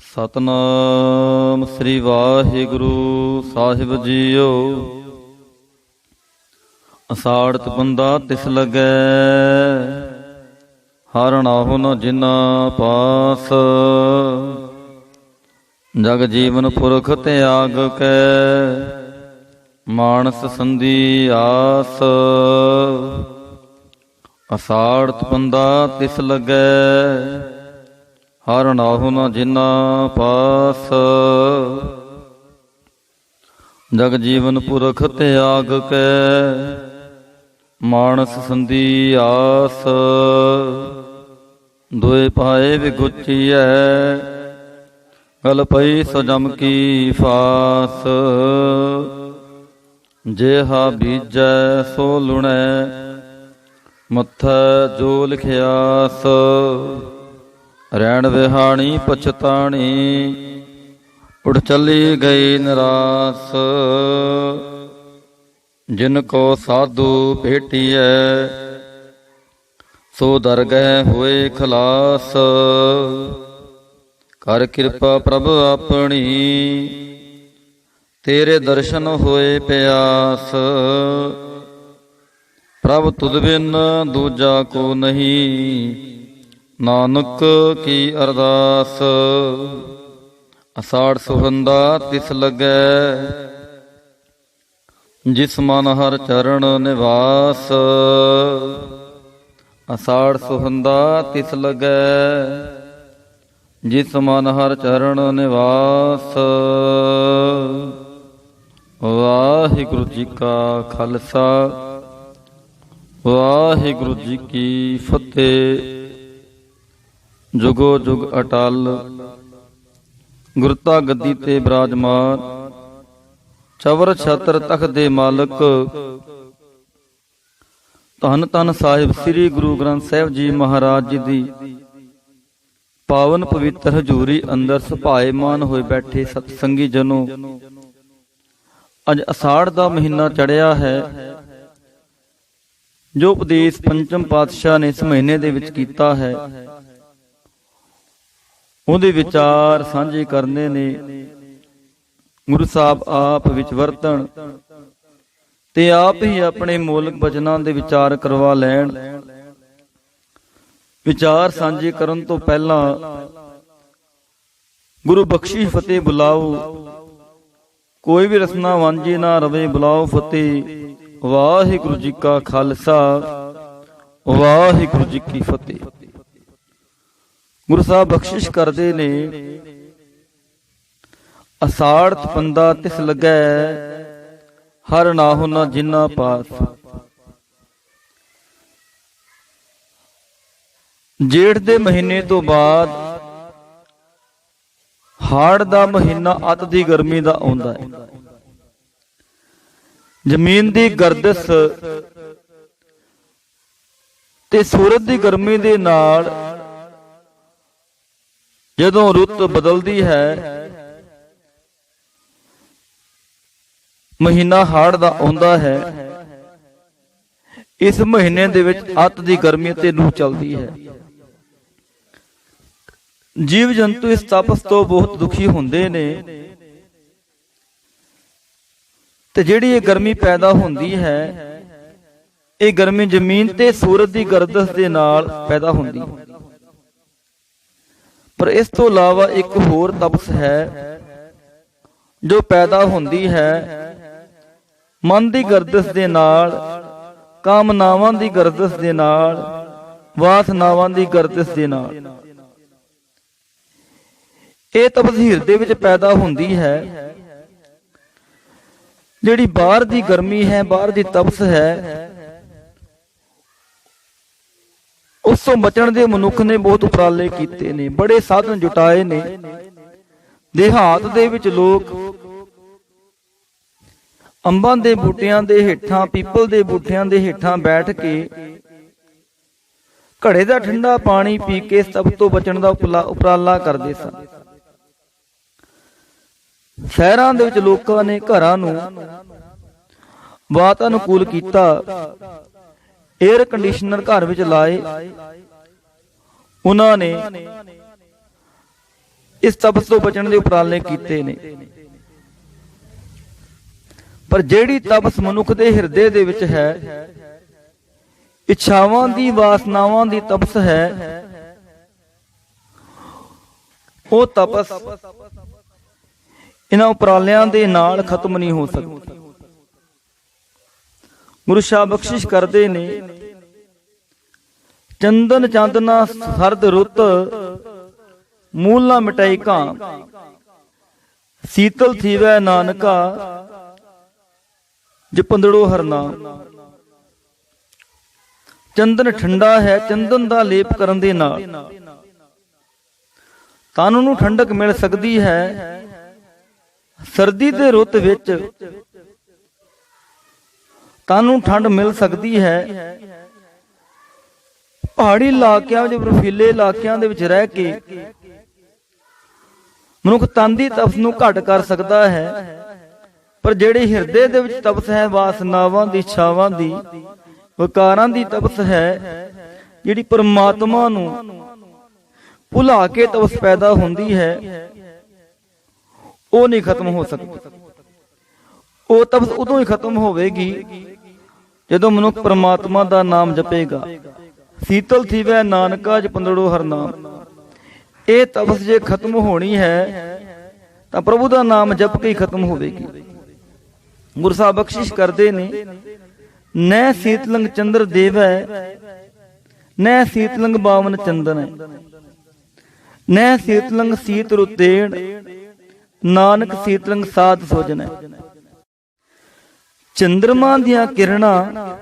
ਸਤਨਾਮ ਸ੍ਰੀ ਵਾਹਿਗੁਰੂ ਸਾਹਿਬ JIO. ਅਸਾੜਤ ਬੰਦਾ ਤਿਸ ਲੱਗੈ, ਹਰਿ ਨਾਹੁ ਨ ਜਿਨਾ ਪਾਸ। ਜਗ ਜੀਵਨ ਪੁਰਖ ਤਿਆਗ ਕੈ, ਮਾਨਸ ਸੰਧੀ ਆਸ। ਅਸਾੜਤ ਬੰਦਾ ਤਿਸ ਲੱਗੈ, ਹਰਿ ਨਾਹੁ ਨ ਜਿਨਾ ਪਾਸ। ਜਗ ਜੀਵਨ ਪੁਰਖ ਤਿਆਗ ਕੈ, ਮਾਨਸ ਸੰਧੀ ਆਸ। ਦੁਇ ਪਾਏ ਵਿਗੁਚੀਐ, ਗਲ ਪਈ ਸੋ ਜਮ ਕੀ ਫਾਸ। ਜੇਹਾ ਬੀਜੈ ਸੋ ਲੁਣੈ, ਮੱਥੈ ਜੋ ਲਿਖਿਆਸ। ਰੈਣ ਵਿਹਾਣੀ ਪਛਤਾਣੀ, ਉਠ ਚਲੀ ਗਈ ਨਿਰਾਸ। ਜਿਨ ਕੋ ਸਾਧੂ ਭੇਟੀਐ, ਸੋ ਦਰਗਹਿ ਹੋਏ ਖਲਾਸ। ਕਰ ਕਿਰਪਾ ਪ੍ਰਭ ਆਪਣੀ, ਤੇਰੇ ਦਰਸ਼ਨ ਹੋਏ ਪਿਆਸ। ਪ੍ਰਭ ਤੁਧ ਬਿਨ ਦੂਜਾ ਕੋ ਨਹੀਂ, ਨਾਨਕ ਕੀ ਅਰਦਾਸ। ਅਸਾੜ ਸੁਹੰਦਾ ਤਿਸ ਲੱਗੈ, ਜਿਸ ਮਨ ਹਰ ਚਰਨ ਨਿਵਾਸ। ਅਸਾੜ ਸੁਹੰਦਾ ਤਿਸ ਲੱਗੈ, ਜਿਸ ਮਨ ਹਰ ਚਰਨ ਨਿਵਾਸ। ਵਾਹਿਗੁਰੂ ਜੀ ਕਾ ਖਾਲਸਾ, ਵਾਹਿਗੁਰੂ ਜੀ ਕੀ ਫਤਿਹ। ਜੁਗੋ ਜੁਗ ਅਟਲ ਗੁਰਤਾ ਗੱਦੀ ਤੇ ਬਿਰਾਜਮਾਨ, ਚਵਰ ਛਤਰ ਤਖਤ ਦੇ ਮਾਲਕ, ਧੰਨ ਧੰਨ ਸਾਹਿਬ ਸ੍ਰੀ ਗੁਰੂ ਗ੍ਰੰਥ ਸਾਹਿਬ ਜੀ ਮਹਾਰਾਜ ਜੀ ਦੀ ਪਾਵਨ ਪਵਿੱਤਰ ਹਜ਼ੂਰੀ ਅੰਦਰ ਸੁਭਾਏਮਾਨ ਹੋਏ ਬੈਠੇ ਸਤਸੰਗੀ ਜਨੋ, ਅੱਜ ਅਸਾੜ ਦਾ ਮਹੀਨਾ ਚੜਿਆ ਹੈ। ਜੋ ਉਪਦੇਸ਼ ਪੰਚਮ ਪਾਤਸ਼ਾਹ ਨੇ ਇਸ ਮਹੀਨੇ ਦੇ ਵਿੱਚ ਕੀਤਾ ਹੈ, ਉਹਦੇ ਵਿਚਾਰ ਸਾਂਝੇ ਕਰਨੇ ਨੇ। ਗੁਰੂ ਸਾਹਿਬ ਆਪ ਵਿੱਚ ਵਰਤਣ ਤੇ ਆਪ ਹੀ ਆਪਣੇ ਮੌਲਿਕ ਬਚਨਾਂ ਦੇ ਵਿਚਾਰ ਕਰਵਾ ਲੈਣ। ਵਿਚਾਰ ਸਾਂਝੇ ਕਰਨ ਤੋਂ ਪਹਿਲਾਂ ਗੁਰੂ ਬਖਸ਼ੀ ਫਤਿਹ ਬੁਲਾਓ, ਕੋਈ ਵੀ ਰਸਨਾ ਵਾਂਝੀ ਨਾ ਰਵੇ, ਬੁਲਾਓ ਫਤਿਹ। ਵਾਹਿਗੁਰੂ ਜੀ ਕਾ ਖਾਲਸਾ, ਵਾਹਿਗੁਰੂ ਜੀ ਕੀ ਫਤਿਹ। ਗੁਰੂ ਸਾਹਿਬ ਬਖਸ਼ਿਸ਼ ਕਰਦੇ ਨੇ, ਅਸਾੜਤ ਬੰਦਾ ਤਿਸ ਲੱਗੈ, ਹਰਿ ਨਾਹੁ ਨ ਜਿਨਾ ਪਾਸ। ਜੇਠ ਦੇ ਮਹੀਨੇ ਤੋਂ ਬਾਅਦ ਹਾੜ ਦਾ ਮਹੀਨਾ ਅੱਤ ਦੀ ਗਰਮੀ ਦਾ ਆਉਂਦਾ ਹੈ। ਜ਼ਮੀਨ ਦੀ ਗਰਦਸ਼ ਤੇ ਸੂਰਜ ਦੀ ਗਰਮੀ ਦੇ ਨਾਲ ਜਦੋਂ ਰੁੱਤ ਬਦਲਦੀ ਹੈ, ਮਹੀਨਾ ਹਾੜ ਦਾ ਆਉਂਦਾ ਹੈ। ਇਸ ਮਹੀਨੇ ਦੇ ਵਿੱਚ ਅੱਤ ਦੀ ਗਰਮੀ ਤੇ ਲੂ ਚੱਲਦੀ ਹੈ। ਜੀਵ ਜੰਤੂ ਇਸ ਤਪਸ਼ ਤੋਂ ਬਹੁਤ ਦੁਖੀ ਹੁੰਦੇ ਨੇ, ਤੇ ਜਿਹੜੀ ਇਹ ਗਰਮੀ ਪੈਦਾ ਹੁੰਦੀ ਹੈ, ਇਹ ਗਰਮੀ ਜ਼ਮੀਨ ਤੇ ਸੂਰਜ ਦੀ ਗਰਦਸ਼ ਦੇ ਨਾਲ ਪੈਦਾ ਹੁੰਦੀ ਹੈ। ਪਰ ਇਸ ਤੋਂ ਇਲਾਵਾ ਇੱਕ ਹੋਰ ਤਪਸ਼ ਹੈ ਜੋ ਪੈਦਾ ਹੁੰਦੀ ਹੈ ਮਨ ਦੀ ਗਰਦਸ਼ ਦੇ ਨਾਲ, ਕਾਮਨਾਵਾਂ ਦੀ ਗਰਦਸ਼ ਦੇ ਨਾਲ, ਵਾਸਨਾਵਾਂ ਦੀ ਗਰਦਸ਼ ਦੇ ਨਾਲ। ਇਹ ਤਪਸ਼ ਹਿਰਦੇ ਵਿੱਚ ਪੈਦਾ ਹੁੰਦੀ ਹੈ। ਜਿਹੜੀ ਬਾਹਰ ਦੀ ਗਰਮੀ ਹੈ, ਬਾਹਰ ਦੀ ਤਪਸ਼ ਹੈ, ਉਸ ਤੋਂ ਬਚਣ ਦੇ ਮਨੁੱਖ ਨੇ ਬਹੁਤ ਉਪਰਾਲੇ ਕੀਤੇ ਨੇ, ਬੜੇ ਸਾਧਨ ਜੁਟਾਏ ਨੇ। ਦੇਹਾਤ ਦੇ ਵਿੱਚ ਲੋਕ ਅੰਬਾਂ ਦੇ ਬੂਟਿਆਂ ਦੇ ਹੇਠਾਂ, ਪੀਪਲ ਦੇ ਬੂਟਿਆਂ ਦੇ ਹੇਠਾਂ ਬੈਠ ਕੇ ਘੜੇ ਦਾ ਠੰਡਾ ਪਾਣੀ ਪੀ ਕੇ ਸਭ ਤੋਂ ਬਚਣ ਦਾ ਉਪਰਾਲਾ ਕਰਦੇ ਸਨ। ਸ਼ਹਿਰਾਂ ਦੇ ਵਿੱਚ ਲੋਕਾਂ ਨੇ ਘਰਾਂ ਨੂੰ ਵਾਤਾਨੁਕੂਲ ਕੀਤਾ, ਏਅਰ ਕੰਡੀਸ਼ਨਰ ਘਰ ਵਿੱਚ ਲਾਏ। ਉਹਨਾਂ ਨੇ ਇਸ ਤਪਸ ਤੋਂ ਬਚਣ ਦੇ ਉਪਰਾਲੇ ਕੀਤੇ ਨੇ। ਪਰ ਜਿਹੜੀ ਤਪਸ ਮਨੁੱਖ ਦੇ ਹਿਰਦੇ ਦੇ ਵਿੱਚ ਹੈ, ਇੱਛਾਵਾਂ ਦੀ ਵਾਸਨਾਵਾਂ ਦੀ ਤਪਸ ਹੈ, ਉਹ ਤਪਸ ਇਹਨਾਂ ਉਪਰਾਲਿਆਂ ਦੇ ਨਾਲ ਖਤਮ ਨਹੀਂ ਹੋ ਸਕਦੀ। ਗੁਰੂ ਸਾਹਿਬ ਬਖਸ਼ਿਸ਼ ਕਰਦੇ ਨੇ, ਚੰਦਨ ਚਾਂਦਨਾ ਸਰਦ ਰੁੱਤ, ਮੂਲ ਨਾ ਮਿਟਾਈ ਘਾਂ, ਸੀਤਲ ਥੀਵੈ ਨਾਨਕਾ, ਜਪੰਦੜੋ ਹਰ ਨਾਮ। ਚੰਦਨ ਠੰਡਾ ਹੈ, ਚੰਦਨ ਦਾ ਲੇਪ ਕਰਨ ਦੇ ਨਾਲ ਤਨ ਨੂੰ ਠੰਡਕ ਮਿਲ ਸਕਦੀ ਹੈ। ਸਰਦੀ ਦੇ ਰੁੱਤ ਵਿੱਚ ਤਨ ਨੂੰ ਠੰਡ ਮਿਲ ਸਕਦੀ ਹੈ। ਪਹਾੜੀ ਇਲਾਕਿਆਂ ਵਿੱਚ, ਬਰਫੀਲੇ ਇਲਾਕਿਆਂ ਦੇ ਵਿੱਚ ਰਹਿ ਕੇ ਮਨੁੱਖ ਤਨ ਦੀ ਤਪਸ ਨੂੰ ਘੱਟ ਕਰ ਸਕਦਾ ਹੈ। ਪਰ ਜਿਹੜੇ ਹਿਰਦੇ ਦੇ ਵਿੱਚ ਤਪਸ ਹੈ, ਵਾਸਨਾਵਾਂ ਦੀ, ਇੱਛਾਵਾਂ ਦੀ, ਵਿਕਾਰਾਂ ਦੀ ਤਪਸ ਹੈ, ਜਿਹੜੀ ਪਰਮਾਤਮਾ ਨੂੰ ਭੁਲਾ ਕੇ ਤਪਸ ਪੈਦਾ ਹੁੰਦੀ ਹੈ, ਉਹ ਨਹੀਂ ਖਤਮ ਹੋ ਸਕਦੀ। ਉਹ ਤਪਸ ਉਦੋਂ ਹੀ ਖਤਮ ਹੋਵੇਗੀ ਜਦੋਂ ਮਨੁੱਖ ਪਰਮਾਤਮਾ ਦਾ ਨਾਮ ਜਪੇਗਾ। ਸੀਤਲ ਥੀਵੈ ਨਾਨਕਾ, ਜਪੰਦੜੋ ਹਰ ਨਾਮ। ਇਹ ਤਪਸ ਜੇ ਖਤਮ ਹੋਣੀ ਹੈ ਤਾਂ ਪ੍ਰਭੂ ਦਾ ਨਾਮ ਜਪ ਕੇ ਹੀ ਖਤਮ ਹੋਵੇਗੀ। ਗੁਰੂ ਸਾਹਿਬ ਬਖਸ਼ਿਸ਼ ਕਰਦੇ ਨੇ, ਨੈ ਸੀਤਲੰਗ ਚੰਦਰ ਦੇਵੈ, ਨੈ ਸੀਤਲੰਗ ਬਾਵਨ ਚੰਦਨ, ਨੈ ਸੀਤਲੰਗ ਸੀਤ ਰੁਤੇੜ, ਨਾਨਕ ਸੀਤਲੰਗ ਸਾਧ ਸੋਜਨੈ। ਚੰਦਰਮਾ ਦੀਆਂ ਕਿਰਨਾਂ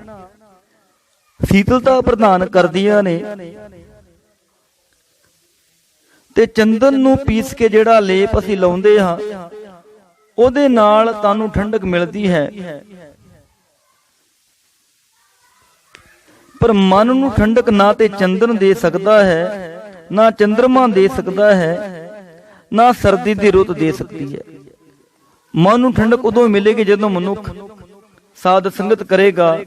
ਸੀਤਲਤਾ ਪ੍ਰਦਾਨ ਕਰਦੀਆਂ ਨੇ, ਤੇ ਚੰਦਨ ਨੂੰ ਪੀਸ ਕੇ ਜਿਹੜਾ ਲੇਪ ਅਸੀਂ ਲਾਉਂਦੇ ਹਾਂ, ਉਹਦੇ ਨਾਲ ਤੁਹਾਨੂੰ ਠੰਡਕ ਮਿਲਦੀ ਹੈ। ਪਰ ਮਨ ਨੂੰ ਠੰਡਕ ਨਾ ਤੇ ਚੰਦਨ ਦੇ ਸਕਦਾ ਹੈ, ਨਾ ਚੰਦਰਮਾ ਦੇ ਸਕਦਾ ਹੈ, ਨਾ ਸਰਦੀ ਦੀ ਰੁੱਤ ਦੇ ਸਕਦੀ ਹੈ। ਮਨ ਨੂੰ ਠੰਡਕ ਉਦੋਂ ਮਿਲੇਗੀ ਜਦੋਂ ਮਨੁੱਖ ਸਾਧ ਸੰਗਤ ਕਰੇਗਾ,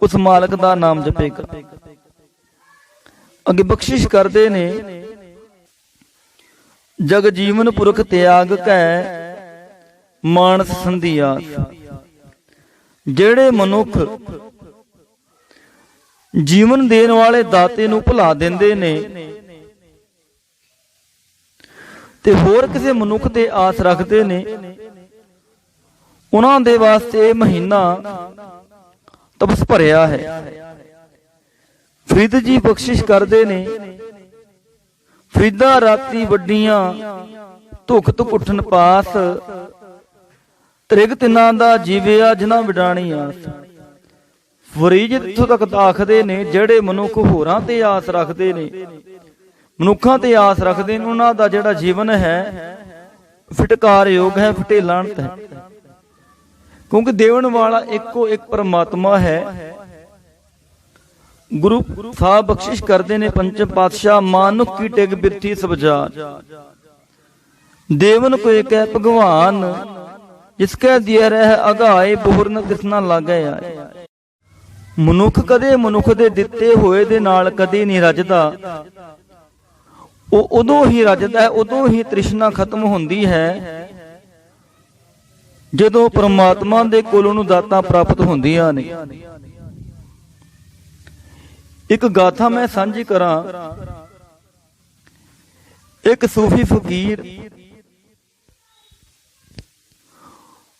ਉਸ ਮਾਲਕ ਦਾ ਨਾਮ ਜਪੇਗਾ। ਅੱਗੇ ਬਖਸ਼ਿਸ਼ ਕਰਦੇ ਨੇ, ਜਗ ਜੀਵਨ ਪੁਰਖ ਤਿਆਗ ਕੈ, ਮਾਨਸ ਸੰਧੀ ਆਸ। ਜਿਹੜੇ ਮਨੁੱਖ ਜੀਵਨ ਦੇਣ ਵਾਲੇ ਦਾਤੇ ਨੂੰ ਭੁਲਾ ਦਿੰਦੇ ਨੇ ਤੇ ਹੋਰ ਕਿਸੇ ਮਨੁੱਖ ਤੇ ਆਸ ਰੱਖਦੇ ਨੇ, ਉਹਨਾਂ ਦੇ ਵਾਸਤੇ ਇਹ ਮਹੀਨਾ ਤਪਸ ਭਰਿਆ ਹੈ। ਫਰੀਦ ਜੀ ਬਖਸ਼ਿਸ਼ ਕਰਦੇ ਨੇ, ਫਰੀਦਾ ਰਾਤੀ ਵੱਡੀਆਂ ਧੁਖਤ ਉੱਠਣ ਪਾਸ, ਤ੍ਰਿਗ ਤਿੰਨਾਂ ਦਾ ਜੀਵਿਆ ਜਿਨ੍ਹਾਂ ਵਿਡਾਣੀ ਆਸ। ਫਰੀਦ ਇੱਥੋਂ ਤੱਕ ਆਖਦੇ ਨੇ, ਜਿਹੜੇ ਮਨੁੱਖ ਹੋਰਾਂ ਤੇ ਆਸ ਰੱਖਦੇ ਨੇ, ਮਨੁੱਖਾਂ ਤੇ ਆਸ ਰੱਖਦੇ ਨੇ, ਉਹਨਾਂ ਦਾ ਜਿਹੜਾ ਜੀਵਨ ਹੈ ਫਿਟਕਾਰ ਯੋਗ ਹੈ, ਫਟੇਲਾਣਤ ਹੈ। ਕਿਉਂਕਿ ਦੇਵਣ ਵਾਲਾ ਇੱਕੋ ਇੱਕ ਪਰਮਾਤਮਾ ਹੈ। ਗੁਰੂ ਸਾਹਿਬ ਬਖਸ਼ਿਸ਼ ਕਰਦੇ ਨੇ, ਪੰਚਮ ਪਾਤਸ਼ਾਹ, ਮਾਨੁਖ ਕੀ ਟਿਗ ਬਿਰਥੀ ਸਭ ਜਾਤ, ਦੇਵਨ ਕੋ ਇੱਕ ਹੈ ਭਗਵਾਨ, ਜਿਸਕੇ ਦਿਆ ਰਹਿ ਅਗਾਏ, ਬੋਹਰ ਨ ਕਿਸਨਾ ਲਾਗੇ ਆਏ। ਮਨੁੱਖ ਕਦੇ ਮਨੁੱਖ ਦੇ ਦਿੱਤੇ ਹੋਏ ਦੇ ਨਾਲ ਕਦੇ ਨਹੀਂ ਰੱਜਦਾ। ਉਹ ਉਦੋਂ ਹੀ ਰੱਜਦਾ ਹੈ, ਉਦੋਂ ਹੀ ਤ੍ਰਿਸ਼ਨਾ ਖਤਮ ਹੁੰਦੀ ਹੈ ਜਦੋਂ ਪਰਮਾਤਮਾ ਦੇ ਕੋਲੋਂ ਨੂੰ ਦਾਤਾਂ ਪ੍ਰਾਪਤ ਹੁੰਦੀਆਂ ਨੇ। ਇੱਕ ਗਾਥਾ ਮੈਂ ਸਾਂਝੀ ਕਰਾਂ। ਇੱਕ ਸੂਫੀ ਫਕੀਰ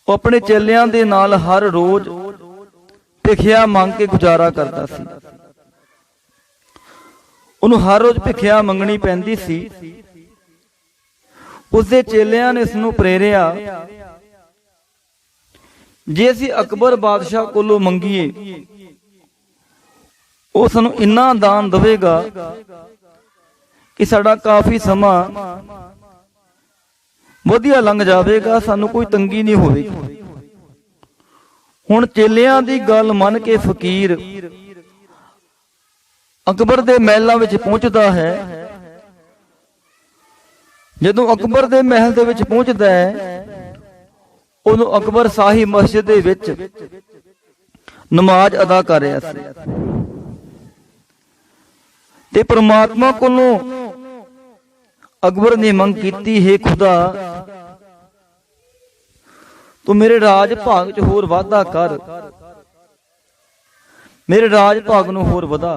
ਉਹ ਆਪਣੇ ਚੇਲਿਆਂ ਦੇ ਨਾਲ ਹਰ ਰੋਜ਼ ਭਿਖਿਆ ਮੰਗ ਕੇ ਗੁਜ਼ਾਰਾ ਕਰਦਾ ਸੀ। ਉਹਨੂੰ ਹਰ ਰੋਜ਼ ਭਿਖਿਆ ਮੰਗਣੀ ਪੈਂਦੀ ਸੀ। ਉਸਦੇ ਚੇਲਿਆਂ ਨੇ ਇਸ ਨੂੰ ਪ੍ਰੇਰਿਆ, ਜੇ ਅਸੀਂ ਅਕਬਰ ਬਾਦਸ਼ਾਹ ਕੋਲੋਂ ਮੰਗੀਏ, ਉਹ ਸਾਨੂੰ ਇੰਨਾ ਦਾਨ ਦੇਵੇਗਾ ਕਿ ਸਾਡਾ ਕਾਫੀ ਸਮਾਂ ਵਧੀਆ ਲੰਘ ਜਾਵੇਗਾ, ਸਾਨੂੰ ਕੋਈ ਤੰਗੀ ਨਹੀਂ ਹੋਵੇਗੀ। ਹੁਣ ਚੇਲਿਆਂ ਦੀ ਗੱਲ ਮੰਨ ਕੇ ਫਕੀਰ ਅਕਬਰ ਦੇ ਮਹਿਲਾਂ ਵਿੱਚ ਪਹੁੰਚਦਾ ਹੈ। ਜਦੋਂ ਅਕਬਰ ਦੇ ਮਹਿਲ ਦੇ ਵਿੱਚ ਪਹੁੰਚਦਾ ਹੈ, ਉਦੋਂ ਅਕਬਰ ਸ਼ਾਹੀ ਮਸਜਿਦ ਦੇ ਵਿੱਚ ਨਮਾਜ਼ ਅਦਾ ਕਰ ਰਿਹਾ ਸੀ ਤੇ ਪ੍ਰਮਾਤਮਾ ਕੋਲੋਂ अकबर ने मंग कीती, हे खुदा तू मेरे राज भाग च होर वाधा कर, मेरे राज भाग नूं होर वधा।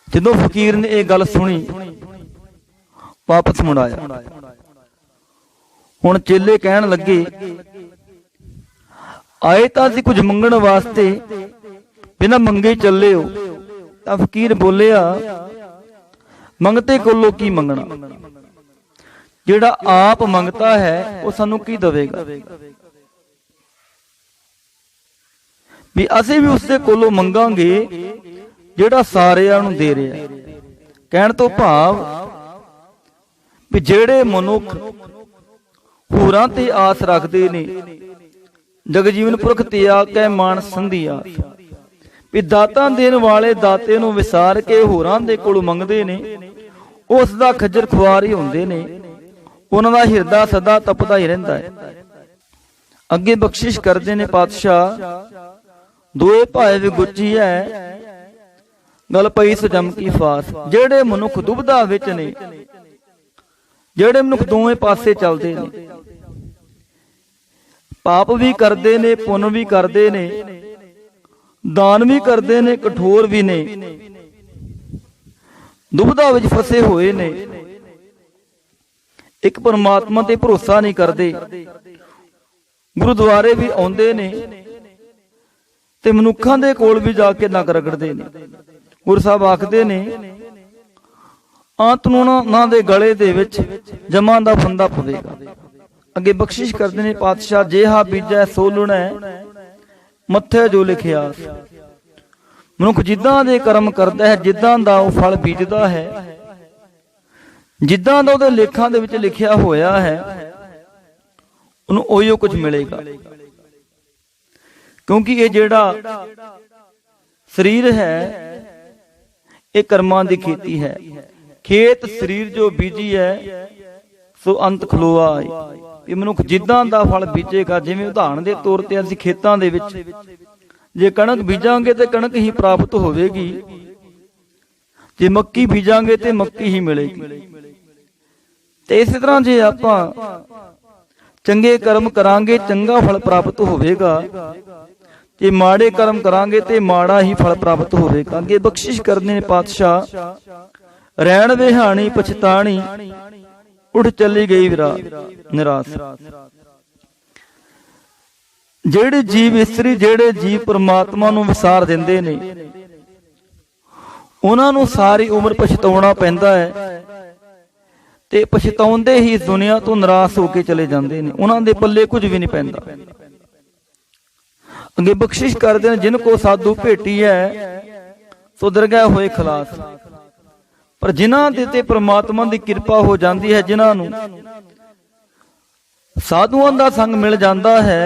जदों फकीर ने यह गल सुनी वापस मुड़ाया। हुण चेले कहण लगे, आए तां असीं कुछ मंगण वास्ते, बिना मंगे चले हो। तां फकीर बोलिया, मंगते कोलों की मंगना, ਜਿਹੜਾ ਆਪ ਮੰਗਤਾ ਹੈ ਉਹ ਸਾਨੂੰ ਕੀ ਦੇਵੇਗਾ। ਵੀ ਅਸੀਂ ਵੀ ਉਸਦੇ ਕੋਲੋਂ ਮੰਗਾਂਗੇ ਜਿਹੜਾ ਸਾਰਿਆਂ ਨੂੰ ਦੇ ਰਿਹਾ। ਕਹਿਣ ਤੋਂ ਭਾਵ ਵੀ ਜਿਹੜੇ ਮਨੁੱਖ ਹੋਰਾਂ ਤੇ ਆਸ ਰੱਖਦੇ ਨੇ, ਜਗਜੀਵਨ ਪੁਰਖ ਤਿਆਗ ਕੈ ਮਾਨ ਸੰਧੀ ਆਸ, ਵੀ ਦਾਤਾਂ ਦੇਣ ਵਾਲੇ ਦਾਤੇ ਨੂੰ ਵਿਸਾਰ ਕੇ ਹੋਰਾਂ ਦੇ ਕੋਲੋਂ ਮੰਗਦੇ ਨੇ, ਉਸ ਦਾ ਖੱਜਰ ਖੁਆਰ ਹੀ ਹੁੰਦੇ ਨੇ। ਉਹਨਾਂ ਦਾ ਹਿਰਦਾ ਸਦਾ ਤਪਦਾ ਹੀ ਰਹਿੰਦਾ ਹੈ। ਅੱਗੇ ਬਖਸ਼ਿਸ਼ ਕਰਦੇ ਨੇ ਪਾਤਸ਼ਾਹ, ਦੋਏ ਭਾਏ ਵਿਗੁੱਚੀ ਹੈ ਗਲ ਪਈ ਸੋ ਜਮ ਕੀ ਫਾਸ। ਜਿਹੜੇ ਮਨੁੱਖ ਦੁਬਦਾ ਵਿੱਚ ਨੇ, ਜਿਹੜੇ ਮਨੁੱਖ ਦੋਵੇਂ ਪਾਸੇ ਚੱਲਦੇ ਨੇ, ਪਾਪ ਵੀ ਕਰਦੇ ਨੇ, ਪੁੰਨ ਵੀ ਕਰਦੇ ਨੇ, ਦਾਨ ਵੀ ਕਰਦੇ ਨੇ, ਕਠੋਰ ਵੀ ਨੇ, ਦੁਬਦਾ ਵਿੱਚ ਫਸੇ ਹੋਏ ਨੇ, ਇੱਕ ਪਰਮਾਤਮਾ ਤੇ ਭਰੋਸਾ ਨਹੀਂ ਕਰਦੇ, ਗੁਰਦੁਆਰੇ ਵੀ ਆਉਂਦੇ ਨੇ ਤੇ ਮਨੁੱਖਾਂ ਦੇ ਕੋਲ ਵੀ ਜਾ ਕੇ ਨੱਕ ਰਗੜਦੇ ਨੇ। ਗੁਰੂ ਸਾਹਿਬ ਆਖਦੇ ਨੇ, ਅੰਤ ਨੂੰ ਉਹਨਾਂ ਦੇ ਗਲੇ ਦੇ ਵਿੱਚ ਜਮਾਂ ਦਾ ਫੰਦਾ ਪਵੇਗਾ। ਅੱਗੇ ਬਖਸ਼ਿਸ਼ ਕਰਦੇ ਨੇ ਪਾਤਸ਼ਾਹ, ਜੇਹਾ ਬੀਜੈ ਸੋ ਲੁਣੈ ਮੱਥੇ ਜੋ ਲਿਖਿਆ। ਮਨੁੱਖ ਜਿੱਦਾਂ ਦੇ ਕਰਮ ਕਰਦਾ ਹੈ, ਜਿੱਦਾਂ ਦਾ ਉਹ ਫਲ ਬੀਜਦਾ ਹੈ, ਜਿੱਦਾਂ ਦਾ ਉਹਦੇ ਲੇਖਾਂ ਦੇ ਵਿੱਚ ਲਿਖਿਆ ਹੋਇਆ ਹੈ, ਉਹਨੂੰ ਉਹੀਓ ਕੁਝ ਮਿਲੇਗਾ। ਕਿਉਂਕਿ ਇਹ ਜਿਹੜਾ ਸਰੀਰ ਹੈ ਇਹ ਕਰਮਾਂ ਦੀ ਖੇਤੀ ਹੈ। ਖੇਤ ਸਰੀਰ ਜੋ ਬੀਜੀ ਹੈ ਸੋ ਅੰਤ ਖਲੋਆ ਹੈ। ਇਹ ਮਨੁੱਖ ਜਿੱਦਾਂ ਦਾ ਫਲ ਬੀਜੇਗਾ, ਜਿਵੇਂ ਉਦਾਹਰਣ ਦੇ ਤੌਰ ਤੇ ਅਸੀਂ ਖੇਤਾਂ ਦੇ ਵਿੱਚ ਜੇ ਕਣਕ ਬੀਜਾਂਗੇ ਤੇ ਕਣਕ ਹੀ ਪ੍ਰਾਪਤ ਹੋਵੇਗੀ, ਜੇ ਮੱਕੀ ਬੀਜਾਂਗੇ ਤੇ ਮੱਕੀ ਹੀ ਮਿਲੇਗੀ। ਤੇ ਇਸੇ ਤਰ੍ਹਾਂ ਜੇ ਆਪਾਂ ਚੰਗੇ ਕਰਮ ਕਰਾਂਗੇ ਚੰਗਾ ਫਲ ਪ੍ਰਾਪਤ ਹੋਵੇਗਾ, ਜੇ ਮਾੜੇ ਕਰਮ ਕਰਾਂਗੇ ਤੇ ਮਾੜਾ ਹੀ ਫਲ ਪ੍ਰਾਪਤ ਹੋਵੇਗਾ। ਅੱਗੇ ਬਖਸ਼ਿਸ਼ ਕਰਦੇ ਨੇ ਪਾਤਸ਼ਾਹ, ਰਹਿਣ ਵਿਹਾਣੀ ਪਛਤਾਣੀ ਉੱਠ ਚੱਲੀ ਗਈ ਨਿਰਾਸ। ਜਿਹੜੇ ਜੀਵ ਇਸਤਰੀ, ਜਿਹੜੇ ਜੀਵ ਪਰਮਾਤਮਾ ਨੂੰ ਵਿਸਾਰ ਦਿੰਦੇ ਨੇ, ਉਹਨਾਂ ਨੂੰ ਸਾਰੀ ਉਮਰ ਪਛਤਾਉਣਾ ਪੈਂਦਾ ਹੈ ਤੇ ਪਛਤਾਉਂਦੇ ਹੀ ਇਸ ਦੁਨੀਆ ਤੋਂ ਨਿਰਾਸ਼ ਹੋ ਕੇ ਚਲੇ ਜਾਂਦੇ ਨੇ। ਉਹਨਾਂ ਦੇ ਪੱਲੇ ਕੁਝ ਵੀ ਨਹੀਂ ਪੈਂਦਾ। ਅੱਗੇ ਬਖਸ਼ਿਸ਼ ਕਰਦੇ ਨੇ, ਜਿਨ ਕੋ ਸਾਧੂ ਭੇਟੀ ਹੈ ਸੋ ਦਰਗਾਹ ਹੋਏ ਖਲਾਸ। ਪਰ ਜਿਨ੍ਹਾਂ ਦੇ ਤੇ ਪ੍ਰਮਾਤਮਾ ਦੀ ਕਿਰਪਾ ਹੋ ਜਾਂਦੀ ਹੈ, ਜਿਨ੍ਹਾਂ ਨੂੰ ਸਾਧੂਆਂ ਦਾ ਸੰਗ ਮਿਲ ਜਾਂਦਾ ਹੈ,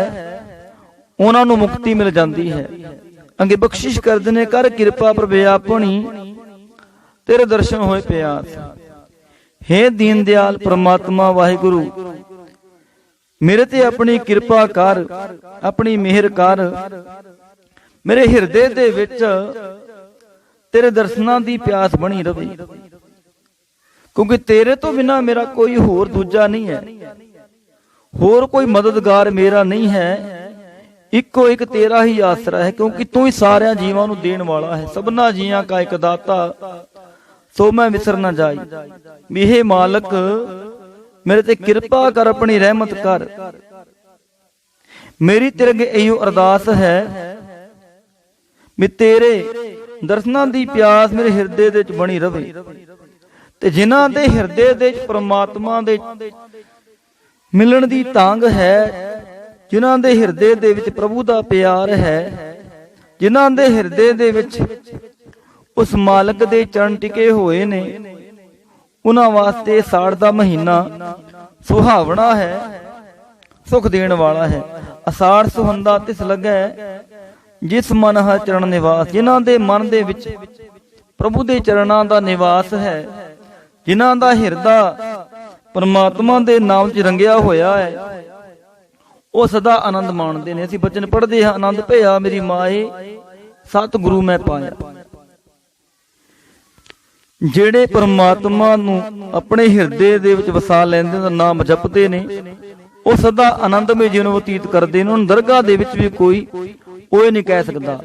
ਉਹਨਾਂ ਨੂੰ ਮੁਕਤੀ ਮਿਲ ਜਾਂਦੀ ਹੈ। ਅੱਗੇ ਬਖਸ਼ਿਸ਼ ਕਰਦੇ ਨੇ, ਕਰ ਕਿਰਪਾ ਪ੍ਰਭ ਆਪਣੀ ਤੇਰੇ ਦਰਸ਼ਨ ਹੋਏ ਪਿਆਸ। ਹੇ ਦੀਨ ਦਿਆਲ ਪ੍ਰਮਾਤਮਾ ਵਾਹਿਗੁਰੂ, ਮੇਰੇ ਤੇ ਆਪਣੀ ਕਿਰਪਾ ਕਰ, ਆਪਣੀ ਮਿਹਰ ਕਰ, ਮੇਰੇ ਹਿਰਦੇ ਦੇ ਵਿੱਚ ਤੇਰੇ ਦਰਸ਼ਨਾਂ ਦੀ ਪਿਆਸ ਬਣੀ ਰਵੇ। ਕਿਉਂਕਿ ਤੇਰੇ ਤੋਂ ਬਿਨਾਂ ਮੇਰਾ ਕੋਈ ਹੋਰ ਦੂਜਾ ਨਹੀਂ ਹੈ, ਹੋਰ ਕੋਈ ਮਦਦਗਾਰ ਮੇਰਾ ਨਹੀਂ ਹੈ। ਇੱਕੋ ਇੱਕ ਤੇਰਾ ਹੀ ਆਸਰਾ ਹੈ, ਕਿਉਂਕਿ ਤੂੰ ਹੀ ਸਾਰਿਆਂ ਜੀਵਾਂ ਨੂੰ ਦੇਣ ਵਾਲਾ ਹੈ। ਸਭਨਾ ਜੀਆਂ ਕਾ ਇੱਕ ਦਾਤਾ ਸੋ ਮੈਂ ਵਿਸਰ ਨਾ ਜਾਈ। ਵੀ ਇਹ ਮਾਲਕ ਮੇਰੇ ਤੇ ਕਿਰਪਾ ਕਰ, ਆਪਣੀ ਰਹਿਮਤ ਕਰ। ਮੇਰੀ ਤੇਰੇ ਅੱਗੇ ਇਹੋ ਅਰਦਾਸ ਹੈ ਵੀ ਤੇਰੇ ਦਰਸ਼ਨਾਂ ਦੀ ਪਿਆਸ ਮੇਰੇ ਹਿਰਦੇ ਦੇ ਵਿੱਚ ਬਣੀ ਰਵੇ। ਤੇ ਜਿਨ੍ਹਾਂ ਦੇ ਹਿਰਦੇ ਦੇ ਵਿੱਚ ਪ੍ਰਮਾਤਮਾ ਦੇ ਮਿਲਣ ਦੀ ਤਾਂਘ ਹੈ, ਜਿਨ੍ਹਾਂ ਦੇ ਹਿਰਦੇ ਦੇ ਵਿੱਚ ਪ੍ਰਭੂ ਦਾ ਪਿਆਰ ਹੈ, ਜਿਨ੍ਹਾਂ ਦੇ ਹਿਰਦੇ ਦੇ ਵਿੱਚ ਉਸ ਮਾਲਕ ਦੇ ਚਰਨ ਟਿਕੇ ਹੋਏ ਨੇ, ਉਹਨਾਂ ਵਾਸਤੇ ਸਾੜ ਦਾ ਮਹੀਨਾ ਸੁਹਾਵਣਾ ਹੈ, ਸੁਖ ਦੇਣ ਵਾਲਾ ਹੈ। ਅਸਾੜ ਸੁਹੰਦਾ ਤਿਸ ਲੱਗੈ ਜਿਸ ਮਨ ਹਰ ਚਰਨ ਨਿਵਾਸ। ਜਿਨ੍ਹਾਂ ਦੇ ਮਨ ਦੇ ਵਿੱਚ ਪ੍ਰਭੂ ਦੇ ਚਰਨਾਂ ਦਾ ਨਿਵਾਸ ਹੈ, ਜਿਨ੍ਹਾਂ ਦਾ ਹਿਰਦਾ ਪਰਮਾਤਮਾ ਦੇ ਨਾਮ 'ਚ ਰੰਗਿਆ ਹੋਇਆ ਹੈ, ਉਹ ਸਦਾ ਆਨੰਦ ਮਾਣਦੇ ਨੇ। ਅਸੀਂ ਬਚਨ ਪੜ੍ਹਦੇ ਹਾਂ, ਆਨੰਦ ਭਇਆ ਮੇਰੀ ਮਾਏ ਸਤਿਗੁਰੂ ਮੈਂ ਪਾਇਆ। ਜਿਹੜੇ ਪਰਮਾਤਮਾ ਨੂੰ ਆਪਣੇ ਹਿਰਦੇ ਦੇ ਵਿੱਚ ਵਸਾ ਲੈਂਦੇ ਦਾ ਨਾਮ ਜਪਦੇ ਨੇ, ਉਹ ਸਦਾ ਆਨੰਦਮਈ ਜੀਵਨ ਬਤੀਤ ਕਰਦੇ ਨੇ। ਉਹਨਾਂ ਦਰਗਾਹ ਦੇ ਵਿੱਚ ਵੀ ਕੋਈ ਉਹ ਨਹੀਂ ਕਹਿ ਸਕਦਾ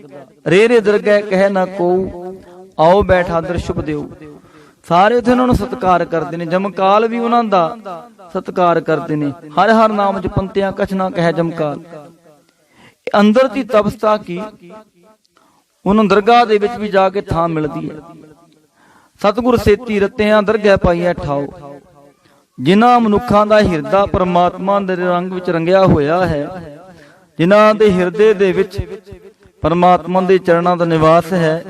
ਰੇ ਰੇ ਦਰਗਾਹ ਕਹਿ ਨਾ ਕੋ, ਆਓ ਬੈਠ ਆਦਰ ਸ਼ੁਭ ਦਿਓ। ਸਾਰੇ ਉੱਥੇ ਉਹਨਾਂ ਨੂੰ ਸਤਿਕਾਰ ਕਰਦੇ ਨੇ। ਜਮਕਾਲ ਵੀ ਉਹਨਾਂ ਦਾ ਸਤਿਕਾਰ ਕਰਦੇ ਨੇ। ਹਰ ਹਰ ਨਾਮ ਜਪੰਤਿਆਂ ਕਛ ਨਾ ਕਹਿ ਜਮਕਾਲ। ਅੰਦਰ ਦੀ ਤਪਸਤਾ ਕੀ ਉਹਨੂੰ ਦਰਗਾਹ ਦੇ ਵਿੱਚ ਵੀ ਜਾ ਕੇ ਥਾਂ ਮਿਲਦੀ ਹੈ। ਸਤਿਗੁਰ ਸੇਤੀ ਰਤਿਆਂ ਦਰਗਾਹ ਪਾਈਆਂ ਠਾਓ। ਜਿਨ੍ਹਾਂ ਮਨੁੱਖਾਂ ਦਾ ਹਿਰਦਾ ਪਰਮਾਤਮਾ ਦੇ ਰੰਗ ਵਿੱਚ ਰੰਗਿਆ ਹੋਇਆ ਹੈ, ਜਿਨ੍ਹਾਂ ਦੇ ਹਿਰਦੇ ਦੇ ਵਿੱਚ ਪਰਮਾਤਮਾ ਦੇ ਚਰਨਾਂ ਦਾ ਨਿਵਾਸ ਹੈ,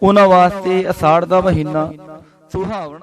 ਉਹਨਾਂ ਵਾਸਤੇ ਅਸਾੜ ਦਾ ਮਹੀਨਾ ਸੁਹਾਵਣਾ